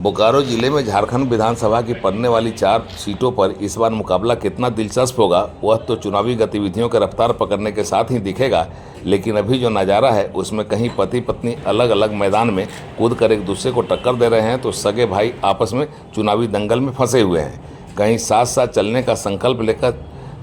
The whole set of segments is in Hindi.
बोकारो जिले में झारखंड विधानसभा की पड़ने वाली 4 सीटों पर इस बार मुकाबला कितना दिलचस्प होगा वह तो चुनावी गतिविधियों के रफ्तार पकड़ने के साथ ही दिखेगा। लेकिन अभी जो नज़ारा है उसमें कहीं पति पत्नी अलग अलग मैदान में कूद कर एक दूसरे को टक्कर दे रहे हैं, तो सगे भाई आपस में चुनावी दंगल में फंसे हुए हैं। कहीं साथ साथ चलने का संकल्प लेकर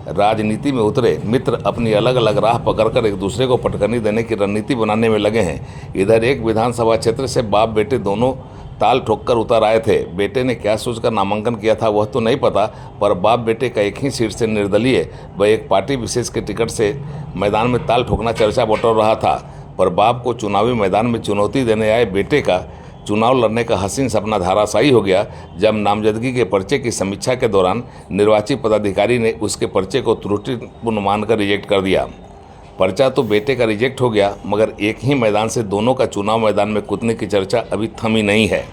राजनीति में उतरे मित्र अपनी अलग अलग राह पकड़कर एक दूसरे को पटकनी देने की रणनीति बनाने में लगे हैं। इधर एक विधानसभा क्षेत्र से बाप बेटे दोनों ताल ठोककर उतर आए थे। बेटे ने क्या सोचकर नामांकन किया था वह तो नहीं पता, पर बाप बेटे का एक ही सीट से निर्दलीय व एक पार्टी विशेष के टिकट से मैदान में ताल ठोकना चर्चा बटोर रहा था। पर बाप को चुनावी मैदान में चुनौती देने आए बेटे का चुनाव लड़ने का हसीन सपना धराशायी हो गया जब नामजदगी के पर्चे की समीक्षा के दौरान निर्वाचित पदाधिकारी ने उसके पर्चे को त्रुटिपूर्ण मानकर रिजेक्ट कर दिया। पर्चा तो बेटे का रिजेक्ट हो गया, मगर एक ही मैदान से दोनों का चुनाव मैदान में कूदने की चर्चा अभी थमी नहीं है।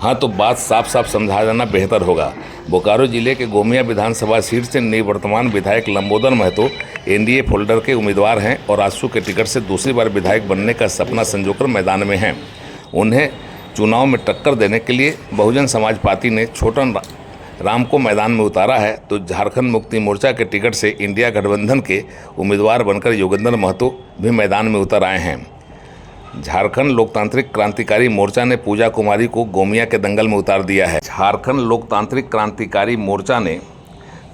हाँ, तो बात साफ साफ समझा जाना बेहतर होगा। बोकारो जिले के गोमिया विधानसभा सीट से निवर्तमान विधायक लंबोदर महतो एनडीए फोल्डर के उम्मीदवार हैं और आजसू के टिकट से दूसरी बार विधायक बनने का सपना संजोकर मैदान में हैं। उन्हें चुनाव में टक्कर देने के लिए बहुजन समाज पार्टी ने छोटन राम को मैदान में उतारा है, तो झारखंड मुक्ति मोर्चा के टिकट से इंडिया गठबंधन के उम्मीदवार बनकर योगेंद्र महतो भी मैदान में उतर आए हैं। झारखंड लोकतांत्रिक क्रांतिकारी मोर्चा ने पूजा कुमारी को गोमिया के दंगल में उतार दिया है। झारखंड लोकतांत्रिक क्रांतिकारी मोर्चा ने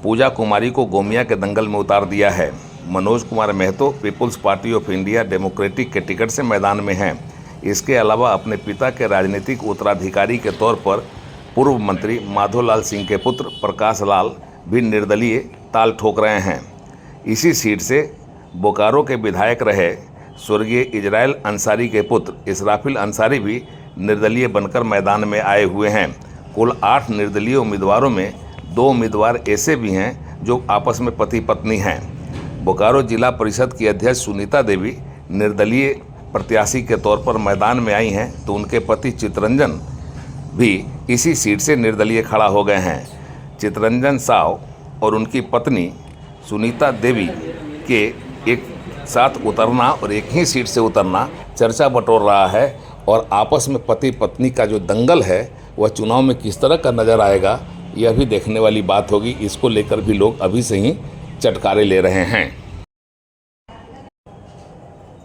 पूजा कुमारी को गोमिया के दंगल में उतार दिया है। Manoj Kumar Mahato People's Party of India Democratic के टिकट से मैदान में हैं। इसके अलावा अपने पिता के राजनीतिक उत्तराधिकारी के तौर पर पूर्व मंत्री माधोलाल सिंह के पुत्र प्रकाश लाल भी निर्दलीय ताल ठोक रहे हैं। इसी सीट से बोकारो के विधायक रहे स्वर्गीय इजराइल अंसारी के पुत्र इसराफिल अंसारी भी निर्दलीय बनकर मैदान में आए हुए हैं। कुल 8 निर्दलीय उम्मीदवारों में 2 उम्मीदवार ऐसे भी हैं जो आपस में पति पत्नी हैं। बोकारो जिला परिषद की अध्यक्ष सुनीता देवी निर्दलीय प्रत्याशी के तौर पर मैदान में आई हैं, तो उनके पति चितरंजन भी इसी सीट से निर्दलीय खड़ा हो गए हैं। चितरंजन साव और उनकी पत्नी सुनीता देवी के एक साथ उतरना और एक ही सीट से उतरना चर्चा बटोर रहा है, और आपस में पति पत्नी का जो दंगल है वह चुनाव में किस तरह का नज़र आएगा यह भी देखने वाली बात होगी। इसको लेकर भी लोग अभी से ही चटकारे ले रहे हैं।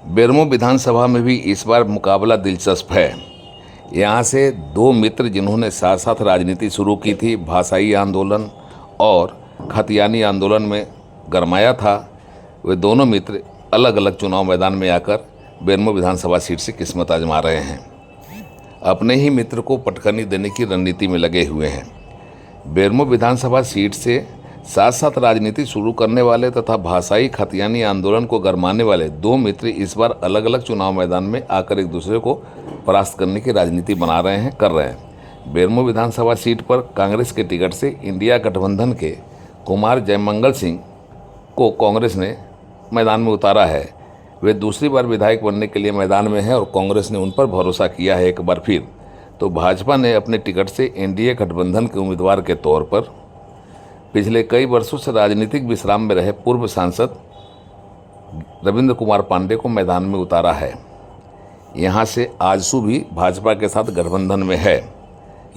बेरमो विधानसभा में भी इस बार मुकाबला दिलचस्प है। यहाँ से 2 मित्र जिन्होंने साथ साथ राजनीति शुरू की थी, भाषाई आंदोलन और खतियानी आंदोलन में गरमाया था, वे दोनों मित्र अलग अलग चुनाव मैदान में आकर बेरमो विधानसभा सीट से किस्मत आजमा रहे हैं। अपने ही मित्र को पटकनी देने की रणनीति में लगे हुए हैं। बेरमो विधानसभा सीट से साथ साथ राजनीति शुरू करने वाले तथा भाषाई खतियानी आंदोलन को गरमाने वाले 2 मित्र इस बार अलग अलग चुनाव मैदान में आकर एक दूसरे को परास्त करने की राजनीति बना रहे हैं, कर रहे हैं। बेरमो विधानसभा सीट पर कांग्रेस के टिकट से इंडिया गठबंधन के कुमार जयमंगल सिंह को कांग्रेस ने मैदान में उतारा है। वे दूसरी बार विधायक बनने के लिए मैदान में हैं और कांग्रेस ने उन पर भरोसा किया है एक बार फिर। तो भाजपा ने अपने टिकट से एनडीए गठबंधन के उम्मीदवार के तौर पर पिछले कई वर्षों से राजनीतिक विश्राम में रहे पूर्व सांसद रविंद्र कुमार पांडे को मैदान में उतारा है। यहाँ से आजसू भी भाजपा के साथ गठबंधन में है,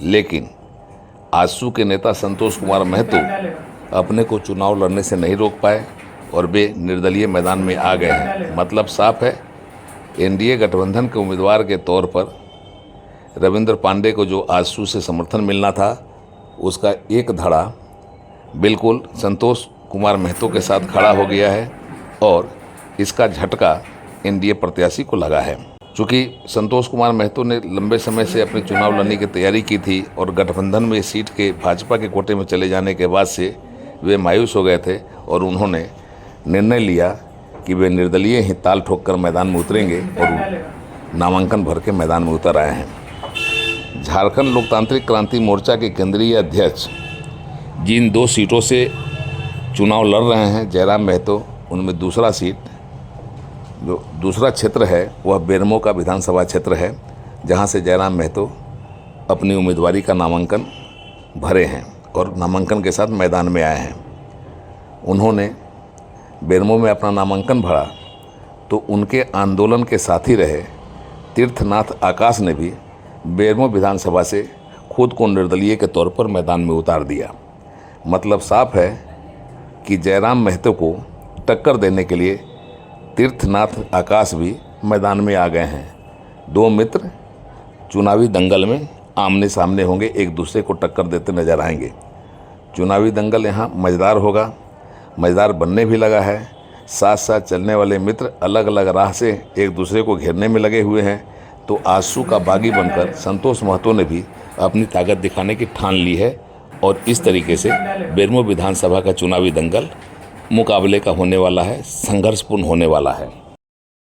लेकिन आजसू के नेता संतोष कुमार महतो अपने को चुनाव लड़ने से नहीं रोक पाए और वे निर्दलीय मैदान में आ गए हैं। मतलब साफ है, एनडीए गठबंधन के उम्मीदवार के तौर पर रविंद्र पांडे को जो आजसू से समर्थन मिलना था उसका एक धड़ा बिल्कुल संतोष कुमार महतो के साथ खड़ा हो गया है, और इसका झटका एनडीए प्रत्याशी को लगा है। चूँकि संतोष कुमार महतो ने लंबे समय से अपने चुनाव लड़ने की तैयारी की थी और गठबंधन में सीट के भाजपा के कोटे में चले जाने के बाद से वे मायूस हो गए थे और उन्होंने निर्णय लिया कि वे निर्दलीय ही ताल ठोक कर मैदान में उतरेंगे और नामांकन भर के मैदान में उतर आए हैं। झारखंड लोकतांत्रिक क्रांति मोर्चा के केंद्रीय अध्यक्ष जिन 2 सीटों से चुनाव लड़ रहे हैं जयराम महतो, उनमें दूसरा सीट जो दूसरा क्षेत्र है वह बेरमो का विधानसभा क्षेत्र है, जहां से जयराम महतो अपनी उम्मीदवारी का नामांकन भरे हैं और नामांकन के साथ मैदान में आए हैं। उन्होंने बेरमो में अपना नामांकन भरा तो उनके आंदोलन के साथी रहे तीर्थनाथ आकाश ने भी बेरमो विधानसभा से खुद को निर्दलीय के तौर पर मैदान में उतार दिया। मतलब साफ है कि जयराम महतो को टक्कर देने के लिए तीर्थनाथ आकाश भी मैदान में आ गए हैं। दो मित्र चुनावी दंगल में आमने सामने होंगे, एक दूसरे को टक्कर देते नजर आएंगे। चुनावी दंगल यहाँ मज़ेदार होगा, मज़ेदार बनने भी लगा है। साथ साथ चलने वाले मित्र अलग अलग राह से एक दूसरे को घेरने में लगे हुए हैं। तो आंसू का बागी बनकर संतोष महतो ने भी अपनी ताकत दिखाने की ठान ली है और इस तरीके से बेरमो विधानसभा का चुनावी दंगल मुकाबले का होने वाला है, संघर्षपूर्ण होने वाला है।